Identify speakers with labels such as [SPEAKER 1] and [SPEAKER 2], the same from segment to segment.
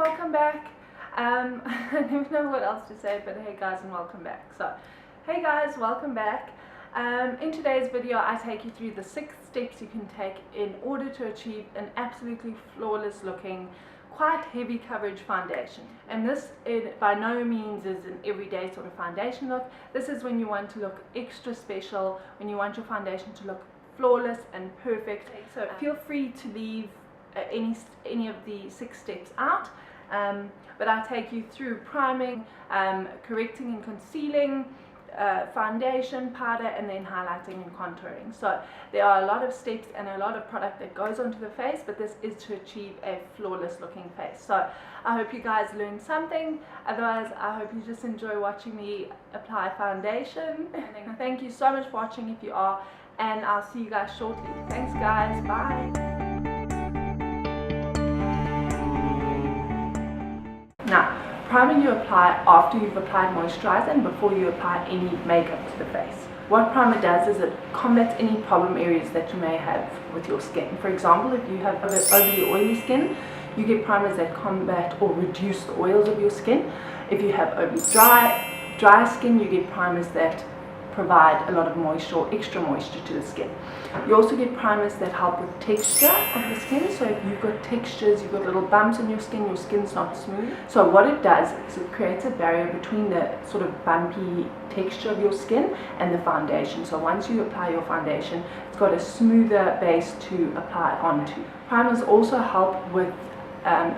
[SPEAKER 1] welcome back. I don't know what else to say, but hey guys and welcome back. So, hey guys, welcome back. In today's video, I take you through the 6 steps you can take in order to achieve an absolutely flawless looking, quite heavy coverage foundation. And this by no means is an everyday sort of foundation look. This is when you want to look extra special, when you want your foundation to look flawless and perfect. So feel free to leave any of the 6 steps out, but I take you through priming, correcting and concealing, foundation, powder, and then highlighting and contouring. So there are a lot of steps and a lot of product that goes onto the face, but this is to achieve a flawless looking face. So I hope you guys learned something. Otherwise, I hope you just enjoy watching me apply foundation. And thank you so much for watching if you are, and I'll see you guys shortly. Thanks guys, bye. Now, primer you apply after you've applied moisturizer and before you apply any makeup to the face. What primer does is it combats any problem areas that you may have with your skin. For example, if you have overly oily skin, you get primers that combat or reduce the oils of your skin. If you have overly dry skin, you get primers that provide a lot of moisture or extra moisture to the skin. You also get primers that help with texture of the skin. So if you've got textures, you've got little bumps in your skin's not smooth. So what it does is it creates a barrier between the sort of bumpy texture of your skin and the foundation. So once you apply your foundation, it's got a smoother base to apply onto. Primers also help with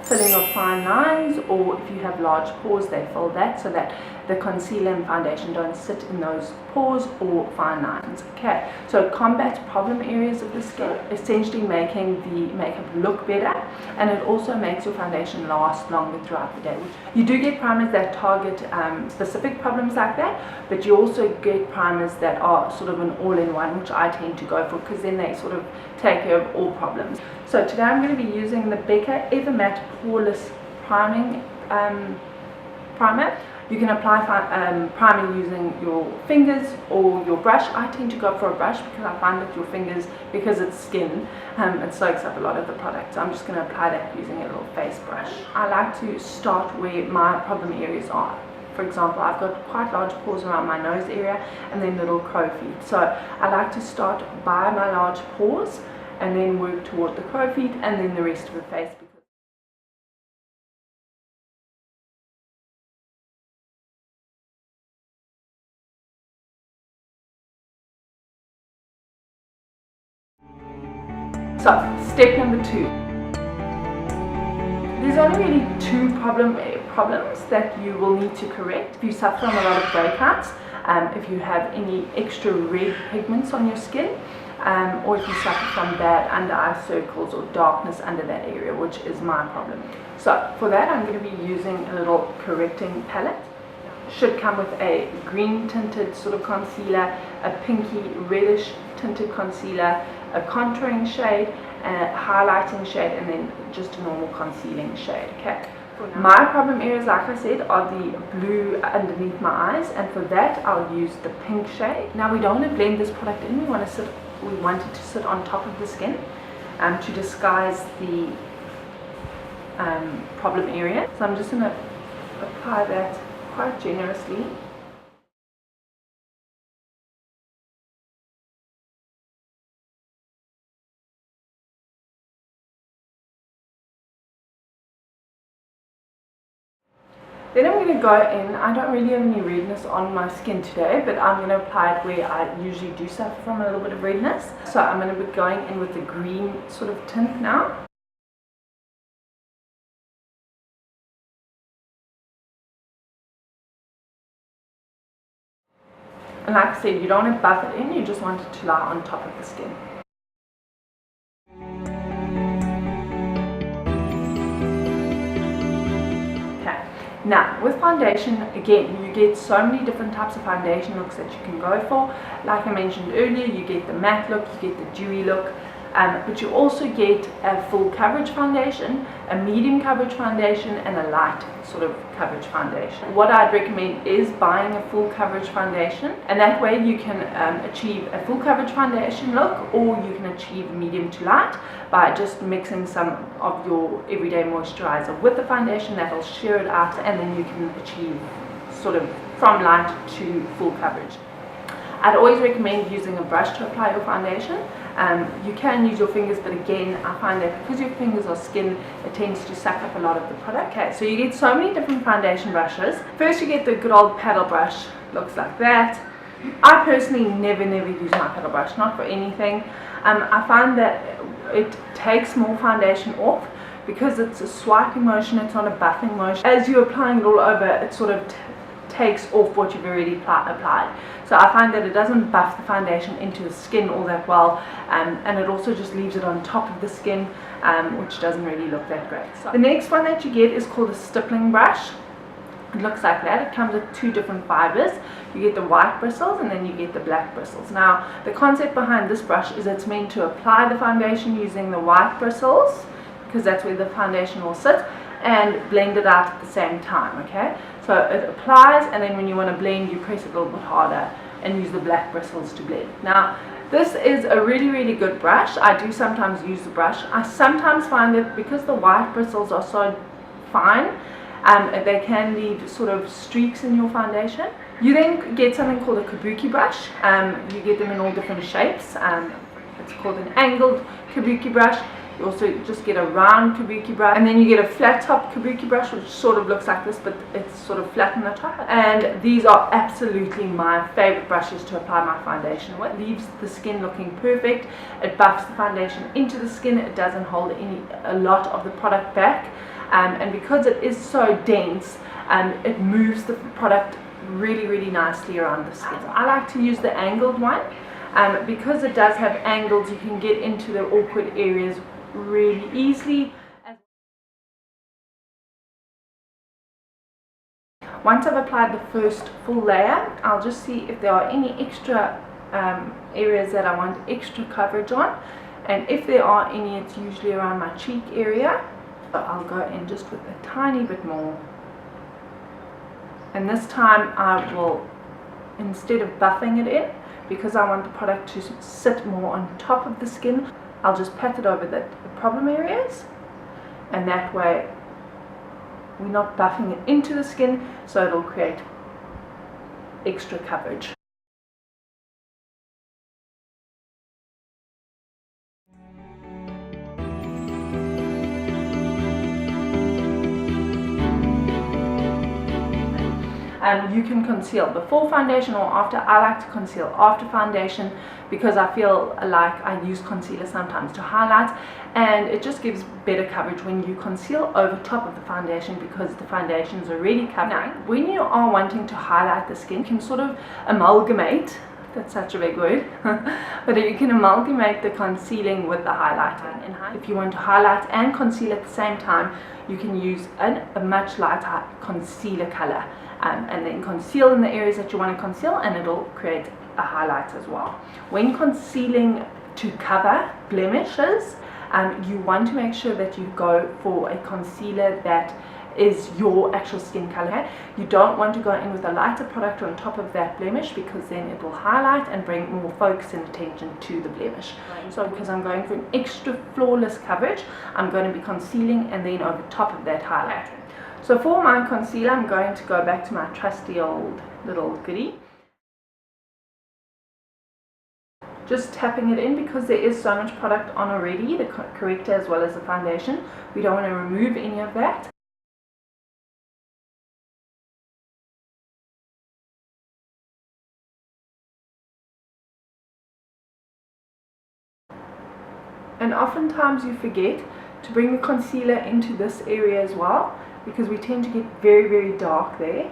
[SPEAKER 1] filling of fine lines, or if you have large pores, they fill that so that the concealer and foundation don't sit in those pores or fine lines. Okay, so it combats problem areas of the skin, essentially making the makeup look better, and it also makes your foundation last longer throughout the day. You do get primers that target specific problems like that, but you also get primers that are sort of an all-in-one, which I tend to go for because then they sort of take care of all problems. So today I'm going to be using the Becca Ever Matte Poreless Priming Primer. You can apply primer using your fingers or your brush. I tend to go for a brush because I find that your fingers, because it's skin, it soaks up a lot of the product. So I'm just going to apply that using a little face brush. I like to start where my problem areas are. For example, I've got quite large pores around my nose area and then little crow feet. So I like to start by my large pores and then work toward the crow feet and then the rest of the face. So, step number 2. There's only really 2 problems that you will need to correct. If you suffer from a lot of breakouts, if you have any extra red pigments on your skin, or if you suffer from bad under eye circles or darkness under that area, which is my problem. So for that, I'm going to be using a little correcting palette. Should come with a green tinted sort of concealer, a pinky reddish tinted concealer, a contouring shade, a highlighting shade, and then just a normal concealing shade. Okay. My problem areas, like I said, are the blue underneath my eyes, and for that I'll use the pink shade. Now we don't want to blend this product in. We want it to sit on top of the skin to disguise the problem area. So I'm just going to apply that quite generously. Then I'm going to go in. I don't really have any redness on my skin today, but I'm going to apply it where I usually do suffer from a little bit of redness. So I'm going to be going in with the green sort of tint now. And like I said, you don't want to buff it in, you just want it to lie on top of the skin. Now, with foundation, again, you get so many different types of foundation looks that you can go for. Like I mentioned earlier, you get the matte look, you get the dewy look. but you also get a full coverage foundation, a medium coverage foundation, and a light sort of coverage foundation. What I'd recommend is buying a full coverage foundation, and that way you can achieve a full coverage foundation look, or you can achieve medium to light by just mixing some of your everyday moisturizer with the foundation. That'll sheer it out, and then you can achieve sort of from light to full coverage. I'd always recommend using a brush to apply your foundation. You can use your fingers, but again, I find that because your fingers are skin, it tends to suck up a lot of the product. Okay, so you get so many different foundation brushes. First you get the good old paddle brush, looks like that. I personally never use my paddle brush, not for anything. I find that it takes more foundation off because it's a swiping motion, it's not a buffing motion. As you're applying it all over, it sort of takes off what you've already applied. So I find that it doesn't buff the foundation into the skin all that well, and it also just leaves it on top of the skin, which doesn't really look that great. So the next one that you get is called a stippling brush. It looks like that. It comes with two different fibers. You get the white bristles and then you get the black bristles. Now the concept behind this brush is it's meant to apply the foundation using the white bristles, because that's where the foundation will sit, and blend it out at the same time. Okay, so it applies, and then when you want to blend, you press it a little bit harder and use the black bristles to blend. Now this is a really good brush. I do sometimes use the brush. I sometimes find that because the white bristles are so fine, they can leave sort of streaks in your foundation. You then get something called a kabuki brush. You get them in all different shapes. It's called an angled kabuki brush. You also just get a round kabuki brush, and then you get a flat top kabuki brush, which sort of looks like this, but it's sort of flat on the top. And these are absolutely my favorite brushes to apply my foundation with. It leaves the skin looking perfect. It buffs the foundation into the skin. It doesn't hold a lot of the product back, and because it is so dense, it moves the product really nicely around the skin. I like to use the angled one, because it does have angles. You can get into the awkward areas really easily. Once I've applied the first full layer, I'll just see if there are any extra areas that I want extra coverage on, and if there are any, it's usually around my cheek area. So I'll go in just with a tiny bit more, and this time I will, instead of buffing it in, because I want the product to sit more on top of the skin, I'll just pat it over the problem areas, and that way we're not buffing it into the skin, so it'll create extra coverage. You can conceal before foundation or after. I like to conceal after foundation because I feel like I use concealer sometimes to highlight, and it just gives better coverage when you conceal over top of the foundation because the foundation is already covering. Now, when you are wanting to highlight the skin, you can sort of amalgamate. That's such a big word. But you can amalgamate the concealing with the highlighting. And if you want to highlight and conceal at the same time, you can use a much lighter concealer color, and then conceal in the areas that you want to conceal, and it'll create a highlight as well. When concealing to cover blemishes, you want to make sure that you go for a concealer that is your actual skin color. You don't want to go in with a lighter product on top of that blemish, because then it will highlight and bring more focus and attention to the blemish. So because I'm going for an extra flawless coverage, I'm going to be concealing and then over top of that highlighting. So for my concealer, I'm going to go back to my trusty old little goodie. Just tapping it in, because there is so much product on already, the corrector as well as the foundation. We don't want to remove any of that. And oftentimes you forget to bring the concealer into this area as well, because we tend to get very dark there.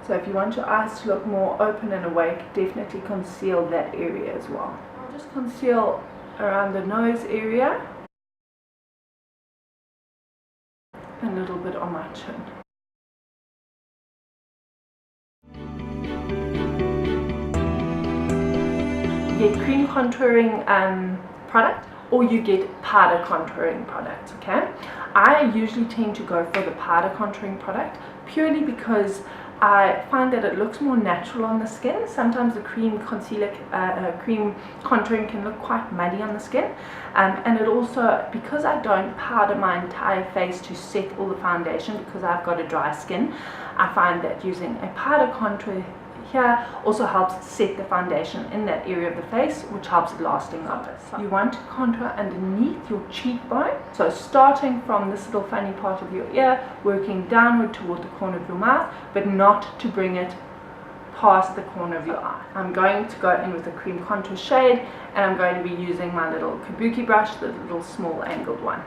[SPEAKER 1] So if you want your eyes to look more open and awake, definitely conceal that area as well. I'll just conceal around the nose area and a little bit on my chin. get cream contouring product, or you get powder contouring product. Okay, I usually tend to go for the powder contouring product purely because I find that it looks more natural on the skin. Sometimes the cream concealer, cream contouring can look quite muddy on the skin, and it also, because I don't powder my entire face to set all the foundation because I've got a dry skin, I find that using a powder contour here also helps set the foundation in that area of the face, which helps it lasting longer. So you want to contour underneath your cheekbone, so starting from this little funny part of your ear, working downward toward the corner of your mouth, but not to bring it past the corner of your eye. I'm going to go in with a cream contour shade, and I'm going to be using my little kabuki brush, the little small angled one.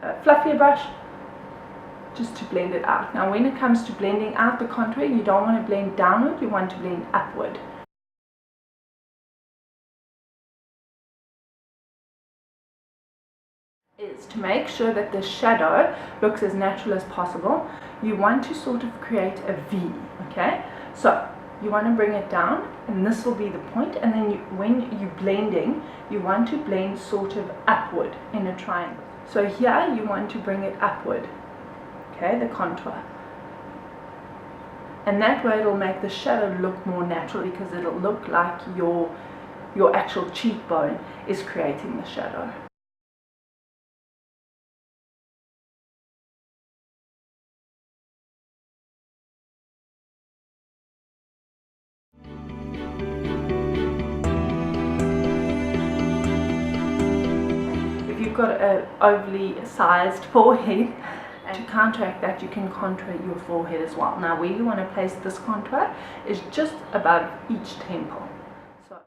[SPEAKER 1] A fluffier brush, just to blend it out. Now when it comes to blending out the contour, you don't want to blend downward, you want to blend upward. Is to make sure that the shadow looks as natural as possible, you want to sort of create a V, okay? So you want to bring it down, and this will be the point, and then when you're blending, you want to blend sort of upward in a triangle. So here you want to bring it upward. Okay, the contour, and that way it'll make the shadow look more natural, because it'll look like your actual cheekbone is creating the shadow. If you've got an overly sized forehead, and to counteract that, you can contour your forehead as well. Now where you want to place this contour is just above each temple. So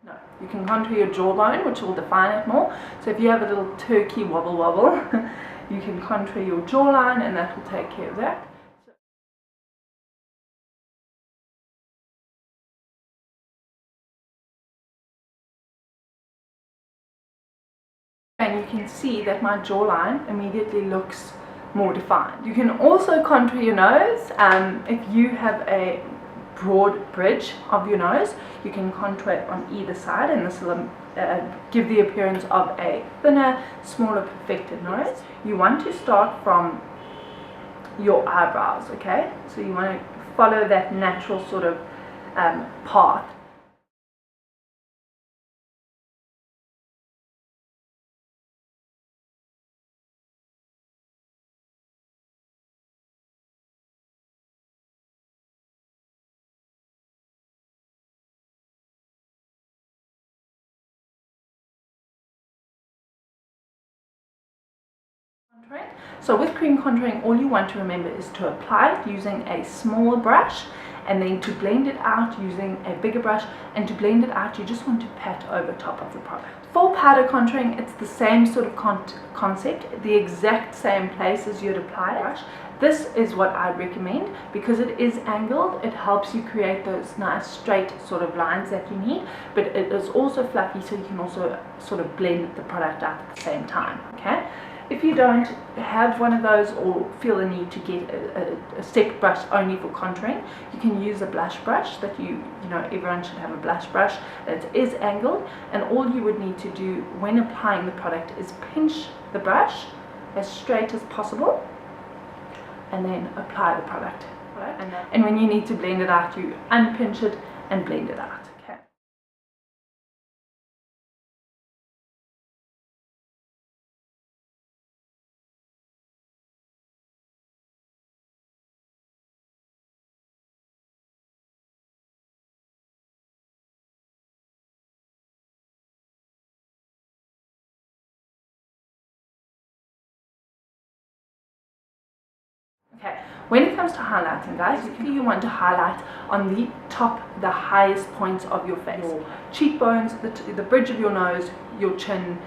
[SPEAKER 1] no, you can contour your jawbone, which will define it more. So if you have a little turkey wobble wobble, you can contour your jawline, and that will take care of that. And you can see that my jawline immediately looks more defined. You can also contour your nose. If you have a broad bridge of your nose, you can contour it on either side, and this will give the appearance of a thinner, smaller, perfected nose. You want to start from your eyebrows, okay? So you want to follow that natural sort of path. So with cream contouring, all you want to remember is to apply it using a smaller brush, and then to blend it out using a bigger brush, and to blend it out you just want to pat over top of the product. For powder contouring, it's the same sort of concept, the exact same place as you'd apply the brush. This is what I recommend because it is angled. It helps you create those nice straight sort of lines that you need, but it is also fluffy, so you can also sort of blend the product out at the same time. Okay, if you don't have one of those or feel the need to get a separate brush only for contouring, you can use a blush brush that you know everyone should have a blush brush. It is angled, and all you would need to do when applying the product is pinch the brush as straight as possible, and then apply the product. Right? And when you need to blend it out, you unpinch it and blend it out. Okay. Okay, when it comes to highlighting, guys, you want to highlight on the top, the highest points of your face. Your cheekbones, the bridge of your nose, your chin,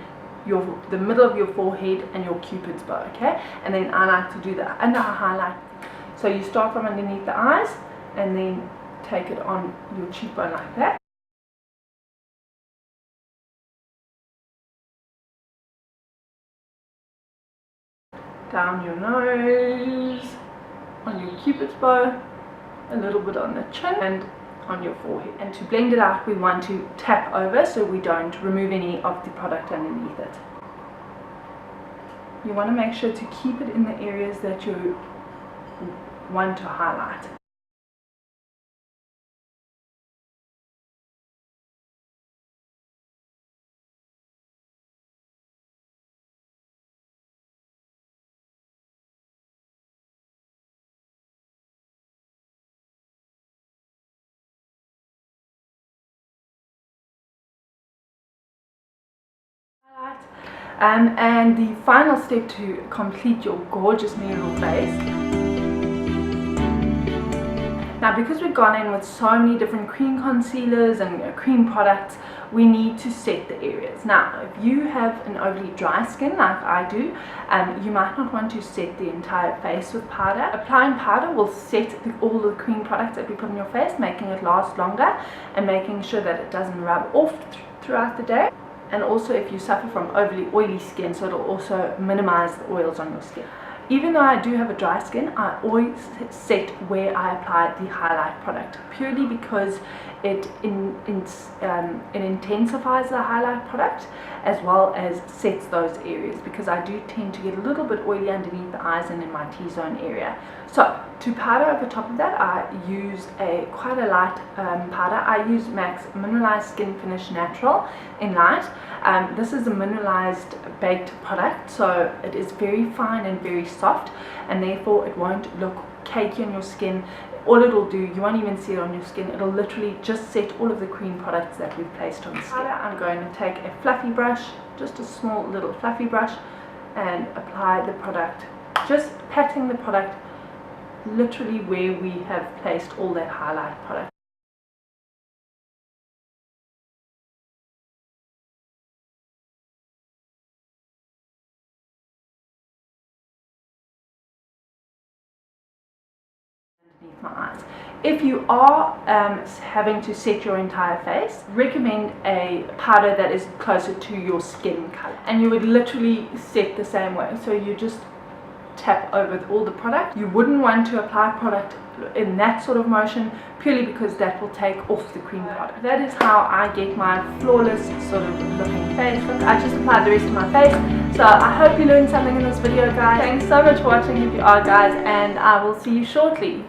[SPEAKER 1] the middle of your forehead, and your cupid's bow, okay? And then I like to do the under eye highlight. So you start from underneath the eyes, and then take it on your cheekbone like that. down your nose, on your cupid's bow, a little bit on the chin, and on your forehead. And to blend it out, we want to tap over so we don't remove any of the product underneath it. You want to make sure to keep it in the areas that you want to highlight. And the final step to complete your gorgeous mineral face. Now, because we've gone in with so many different cream concealers and cream products, we need to set the areas. Now, if you have an overly dry skin like I do, you might not want to set the entire face with powder. Applying powder will set all the cream products that we put on your face, making it last longer and making sure that it doesn't rub off throughout the day. And also if you suffer from overly oily skin, so it'll also minimize the oils on your skin. Even though I do have a dry skin, I always set where I apply the highlight product, purely because it intensifies the highlight product as well as sets those areas, because I do tend to get a little bit oily underneath the eyes and in my T-zone area. So to powder over top of that, I use quite a light powder. I use MAC's Mineralized Skin Finish Natural in light. This is a mineralized baked product, so it is very fine and very soft, and therefore it won't look cakey on your skin. All it will do, you won't even see it on your skin, it'll literally just set all of the cream products that we've placed on the skin. I'm going to take a fluffy brush, just a small little fluffy brush, and apply the product, just patting the product literally where we have placed all that highlight product. My eyes. If you are having to set your entire face, recommend a powder that is closer to your skin color, and you would literally set the same way. So you just tap over all the product. You wouldn't want to apply product in that sort of motion, purely because that will take off the cream product. That is how I get my flawless sort of looking face. Look, I just applied the rest of my face. So I hope you learned something in this video, guys. Thanks so much for watching if you are, guys, and I will see you shortly.